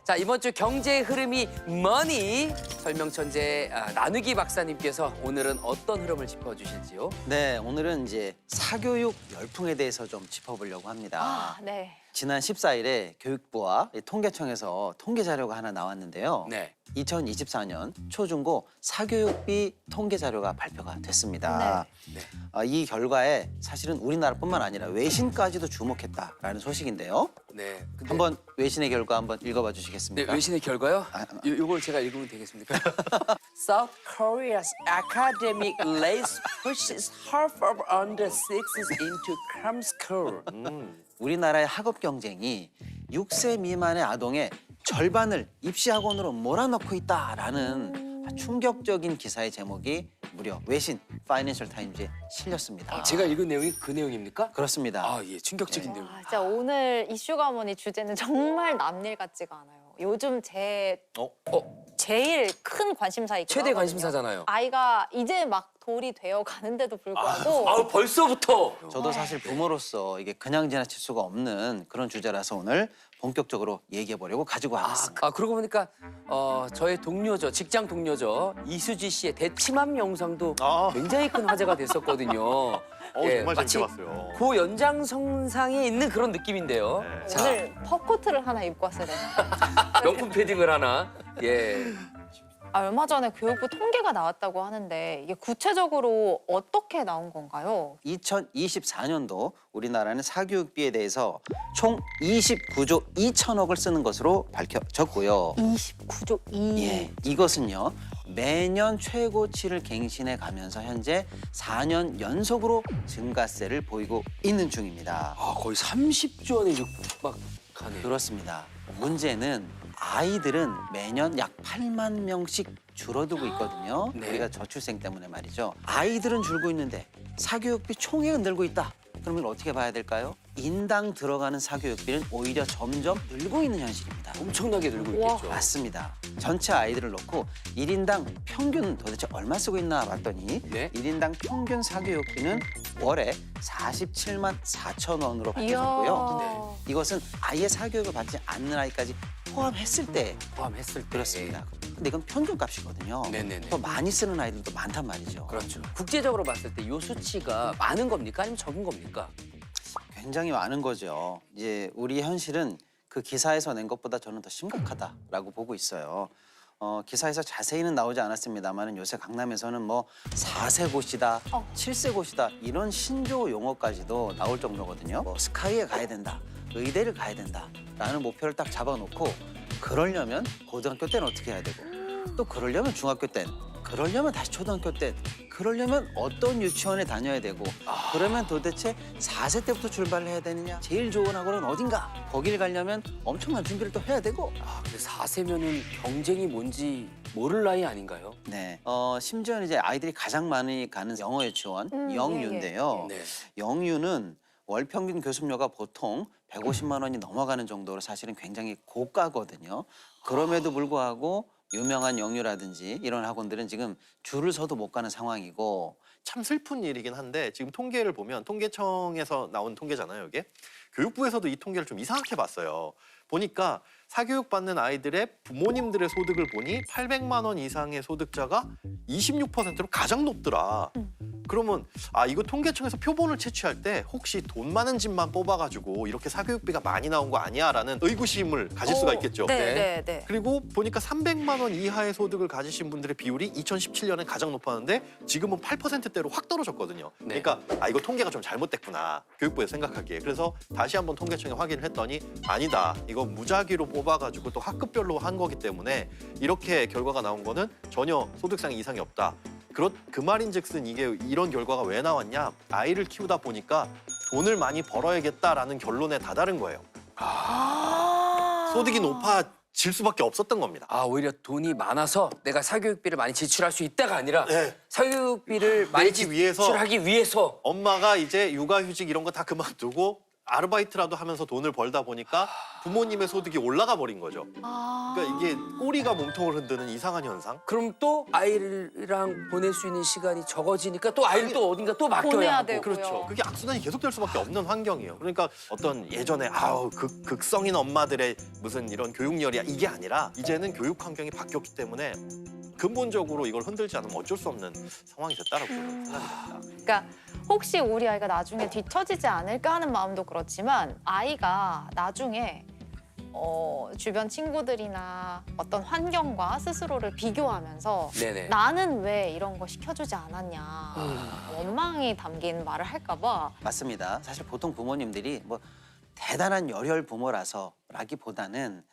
자, 이번 주 경제의 흐름이 머니 설명 천재 나누기 박사님께서 오늘은 어떤 흐름을 짚어주실지요? 네, 오늘은 이제 사교육 열풍에 대해서 좀 짚어보려고 합니다. 네. 지난 14일에 교육부와 통계청에서 통계 자료가 하나 나왔는데요. 네. 2024년 초중고 사교육비 통계 자료가 발표가 됐습니다. 네. 이 결과에 사실은 우리나라뿐만 아니라 외신까지도 주목했다라는 소식인데요. 네. 근데, 한번 외신의 결과 한번 읽어봐 네, 주시겠습니까? 외신의 결과요? 요걸 제가 읽으면 되겠습니까? South Korea's academic race pushes half of under sixes into cram school. 우리나라의 학업 경쟁이 6세 미만의 아동의 절반을 입시학원으로 몰아넣고 있다라는 충격적인 기사의 제목이 무려 외신 파이낸셜 타임즈에 실렸습니다. 제가 읽은 내용이 그 내용입니까? 그렇습니다. 아, 예, 충격적인 내용. 와, 진짜 오늘 이슈가 뭐니 주제는 정말 남일 같지가 않아요. 요즘 제 제일 큰 관심사이기도 최대 하거든요. 관심사잖아요. 아이가 이제 막 돌이 되어 가는데도 불구하고 아, 벌써부터. 저도 사실 부모로서 이게 그냥 지나칠 수가 없는 그런 주제라서 오늘 본격적으로 얘기해 보려고 가지고 왔습니다. 그러고 보니까 저의 동료죠, 직장 동료죠, 이수지 씨의 대치맘 영상도 굉장히 큰 화제가 됐었거든요. 정말 마치 재밌게 봤어요. 그 연장선상에 있는 그런 느낌인데요. 네. 자, 오늘 퍼코트를 하나 입고 왔어야 되나? 명품 패딩을 하나. 예. 얼마 전에 교육부 통계가 나왔다고 하는데 이게 구체적으로 어떻게 나온 건가요? 2024년도 우리나라는 사교육비에 대해서 총 29조 2천억을 쓰는 것으로 밝혀졌고요. 29조 2. 예, 이것은요 매년 최고치를 갱신해 가면서 현재 4년 연속으로 증가세를 보이고 있는 중입니다. 거의 30조 원에 육박하네요. 그렇습니다. 문제는 아이들은 매년 약 8만 명씩 줄어들고 있거든요. 네. 우리가 저출생 때문에 말이죠. 아이들은 줄고 있는데 사교육비 총액은 늘고 있다. 그러면 어떻게 봐야 될까요? 인당 들어가는 사교육비는 오히려 점점 늘고 있는 현실입니다. 엄청나게 늘고 와. 있겠죠. 맞습니다. 전체 아이들을 놓고 1인당 평균 도대체 얼마 쓰고 있나 봤더니 네. 1인당 평균 사교육비는 월에 47만 4천 원으로 이야. 밝혀졌고요. 이것은 아예 사교육을 받지 않는 아이까지 포함했을 때 포함했을 때. 그렇습니다. 근데 이건 평균값이거든요. 네네네. 더 많이 쓰는 아이들도 많단 말이죠. 그렇죠. 국제적으로 봤을 때 이 수치가 많은 겁니까? 아니면 적은 겁니까? 굉장히 많은 거죠. 이제 우리 현실은 그 기사에서 낸 것보다 저는 더 심각하다라고 보고 있어요. 기사에서 자세히는 나오지 않았습니다만 요새 강남에서는 뭐 4세 고시다, 7세 고시다 이런 신조어 용어까지도 나올 정도거든요. 뭐 스카이에 가야 된다, 의대를 가야 된다라는 목표를 딱 잡아놓고 그러려면 고등학교 때는 어떻게 해야 되고 또 그러려면 중학교 때는 그러려면 다시 초등학교 때 그러려면 어떤 유치원에 다녀야 되고 그러면 도대체 4세 때부터 출발을 해야 되느냐 제일 좋은 학원은 어딘가 거길 가려면 엄청난 준비를 또 해야 되고 근데 4세면은 경쟁이 뭔지 모를 나이 아닌가요? 네. 심지어는 이제 아이들이 가장 많이 가는 영어 유치원 영유인데요. 네. 영유는 월 평균 교습료가 보통 150만 원이 넘어가는 정도로 사실은 굉장히 고가거든요. 그럼에도 불구하고 유명한 영유라든지 이런 학원들은 지금 줄을 서도 못 가는 상황이고 참 슬픈 일이긴 한데 지금 통계를 보면 통계청에서 나온 통계잖아요, 이게. 교육부에서도 이 통계를 좀 이상하게 봤어요. 보니까 사교육 받는 아이들의 부모님들의 소득을 보니 800만 원 이상의 소득자가 26%로 가장 높더라. 그러면 이거 통계청에서 표본을 채취할 때 혹시 돈 많은 집만 뽑아가지고 이렇게 사교육비가 많이 나온 거 아니야라는 의구심을 가질 수가 있겠죠. 네. 그리고 보니까 300만 원 이하의 소득을 가지신 분들의 비율이 2017년에 가장 높았는데 지금은 8%대로 확 떨어졌거든요. 네. 그러니까 이거 통계가 좀 잘못됐구나. 교육부에서 생각하기에. 그래서 다시 한번 통계청에 확인을 했더니 아니다. 이거 무작위로 뽑아가지고 또 학급별로 한 거기 때문에 이렇게 결과가 나온 거는 전혀 소득상 이상이 없다. 그 말인즉슨 이게 이런 결과가 왜 나왔냐? 아이를 키우다 보니까 돈을 많이 벌어야겠다라는 결론에 다다른 거예요. 소득이 높아질 수밖에 없었던 겁니다. 오히려 돈이 많아서 내가 사교육비를 많이 지출할 수 있다가 아니라 네. 사교육비를 많이 내기 위해서 지출하기 위해서 엄마가 이제 육아휴직 이런 거 다 그만두고 아르바이트라도 하면서 돈을 벌다 보니까 부모님의 소득이 올라가 버린 거죠. 아. 그러니까 이게 꼬리가 몸통을 흔드는 이상한 현상. 그럼 또 아이랑 보낼 수 있는 시간이 적어지니까 또 아이를 또 어딘가 또 맡겨야 보내야 하고. 되고요. 그렇죠. 그게 악순환이 계속될 수밖에 없는 환경이에요. 그러니까 어떤 예전에 극성인 엄마들의 무슨 이런 교육열이야 이게 아니라 이제는 교육 환경이 바뀌었기 때문에 근본적으로 이걸 흔들지 않으면 어쩔 수 없는 상황이 됐다라고 저는 생각합니다. 그러니까 혹시 우리 아이가 나중에 뒤처지지 않을까 하는 마음도 그렇지만 아이가 나중에 주변 친구들이나 어떤 환경과 스스로를 비교하면서 네네. 나는 왜 이런 거 시켜주지 않았냐 원망이 담긴 말을 할까 봐. 맞습니다. 사실 보통 부모님들이 뭐 대단한 열혈 부모라서라기보다는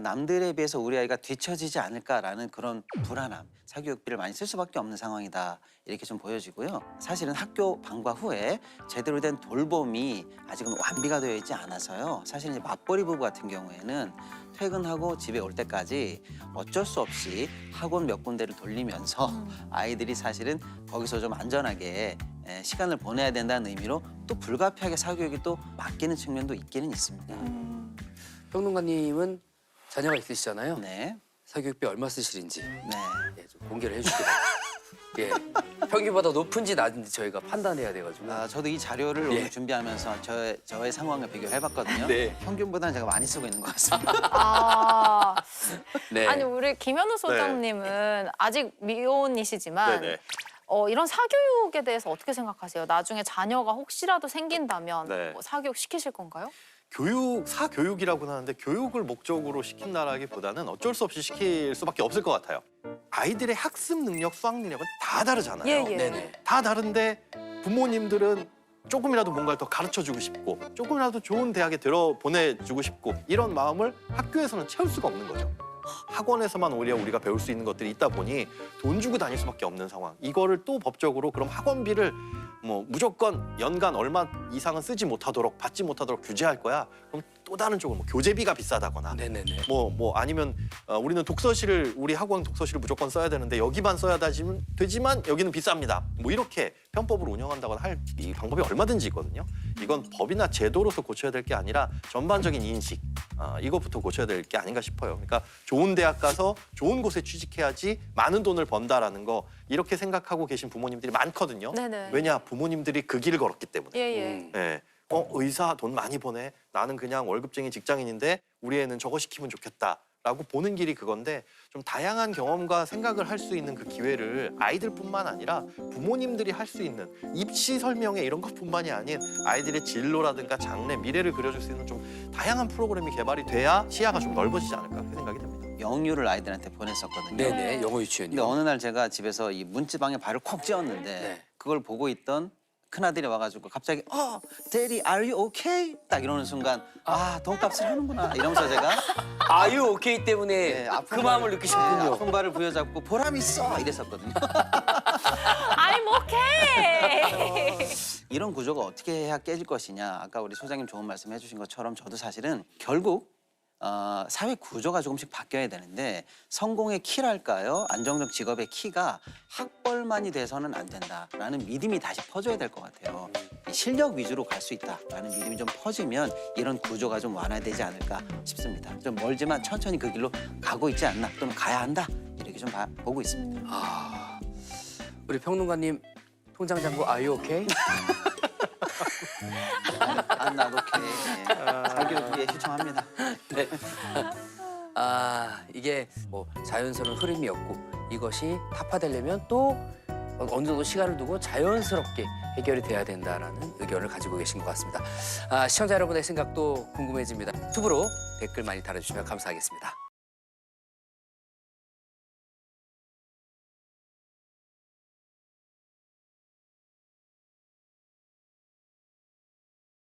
남들에 비해서 우리 아이가 뒤처지지 않을까라는 그런 불안함, 사교육비를 많이 쓸 수밖에 없는 상황이다 이렇게 좀 보여지고요. 사실은 학교 방과 후에 제대로 된 돌봄이 아직은 완비가 되어 있지 않아서요. 사실 이제 맞벌이 부부 같은 경우에는 퇴근하고 집에 올 때까지 어쩔 수 없이 학원 몇 군데를 돌리면서 아이들이 사실은 거기서 좀 안전하게 시간을 보내야 된다는 의미로 또 불가피하게 사교육이 또 맡기는 측면도 있기는 있습니다. 평론가님은 자녀가 있으시잖아요. 네. 사교육비 얼마 쓰시는지 네. 좀 공개를 해주시기 바랍니다. 예, 평균보다 높은지 낮은지 저희가 판단해야 돼가지고. 저도 이 자료를 예. 오늘 준비하면서 저의 상황을 비교해봤거든요. 네. 평균보다는 제가 많이 쓰고 있는 것 같습니다. 아, 네. 아니 우리 김현우 소장님은 아직 미혼이시지만 네네. 이런 사교육에 대해서 어떻게 생각하세요? 나중에 자녀가 혹시라도 생긴다면 네. 사교육 시키실 건가요? 사교육이라고는 하는데 교육을 목적으로 시킨다라기보다는 어쩔 수 없이 시킬 수밖에 없을 것 같아요. 아이들의 학습 능력, 수학 능력은 다 다르잖아요. 예, 예. 네네. 다 다른데 부모님들은 조금이라도 뭔가를 더 가르쳐주고 싶고 조금이라도 좋은 대학에 보내주고 싶고 이런 마음을 학교에서는 채울 수가 없는 거죠. 학원에서만 오히려 우리가 배울 수 있는 것들이 있다 보니 돈 주고 다닐 수밖에 없는 상황. 이거를 또 법적으로 그럼 학원비를 뭐 무조건 연간 얼마 이상은 쓰지 못하도록 받지 못하도록 규제할 거야. 그럼 또 다른 쪽은 뭐 교재비가 비싸다거나 네네네. 뭐 아니면 우리는 우리 학원 독서실을 무조건 써야 되는데 여기만 써야 되지만 여기는 비쌉니다. 뭐 이렇게 편법으로 운영한다거나 할 이 방법이 얼마든지 있거든요. 이건 법이나 제도로서 고쳐야 될 게 아니라 전반적인 인식 이것부터 고쳐야 될 게 아닌가 싶어요. 그러니까 좋은 대학 가서 좋은 곳에 취직해야지 많은 돈을 번다라는 거 이렇게 생각하고 계신 부모님들이 많거든요. 네네. 왜냐 부모님들이 그 길을 걸었기 때문에. 예예. 예. 의사 돈 많이 버네. 나는 그냥 월급쟁이 직장인인데 우리 애는 저거 시키면 좋겠다라고 보는 길이 그건데 좀 다양한 경험과 생각을 할 수 있는 그 기회를 아이들뿐만 아니라 부모님들이 할 수 있는 입시 설명회 이런 것뿐만이 아닌 아이들의 진로라든가 장래, 미래를 그려줄 수 있는 좀 다양한 프로그램이 개발이 돼야 시야가 좀 넓어지지 않을까 그렇게 생각이 됩니다. 영유를 아이들한테 보냈었거든요. 네네. 영어 근데 유치원이요. 어느 날 제가 집에서 이 문지방에 발을 콕 찧었는데 네. 그걸 보고 있던 큰아들이 와가지고 갑자기 Daddy, are you okay? 딱 이러는 순간 돈값을 하는구나 이러면서 제가 아유 오케이 때문에 아픈 그 마음을 발을- 느끼셨군요. 아픈 발을 부여잡고 보람 있어 이랬었거든요. I'm okay. 이런 구조가 어떻게 해야 깨질 것이냐. 아까 우리 소장님 좋은 말씀 해주신 것처럼 저도 사실은 결국 사회 구조가 조금씩 바뀌어야 되는데 성공의 키랄까요? 안정적 직업의 키가 학벌만이 돼서는 안 된다라는 믿음이 다시 퍼져야 될 것 같아요. 이 실력 위주로 갈 수 있다라는 믿음이 좀 퍼지면 이런 구조가 좀 완화되지 않을까 싶습니다. 좀 멀지만 천천히 그 길로 가고 있지 않나 또는 가야 한다 이렇게 좀 보고 있습니다. 우리 평론가님 통장 잔고 아유 오케이? 나도 사교육 위해 시청합니다. 네. 이게 뭐 자연스러운 흐름이었고 이것이 타파되려면 또 어느 정도 시간을 두고 자연스럽게 해결이 돼야 된다라는 의견을 가지고 계신 것 같습니다. 시청자 여러분의 생각도 궁금해집니다. 유튜브로 댓글 많이 달아주시면 감사하겠습니다.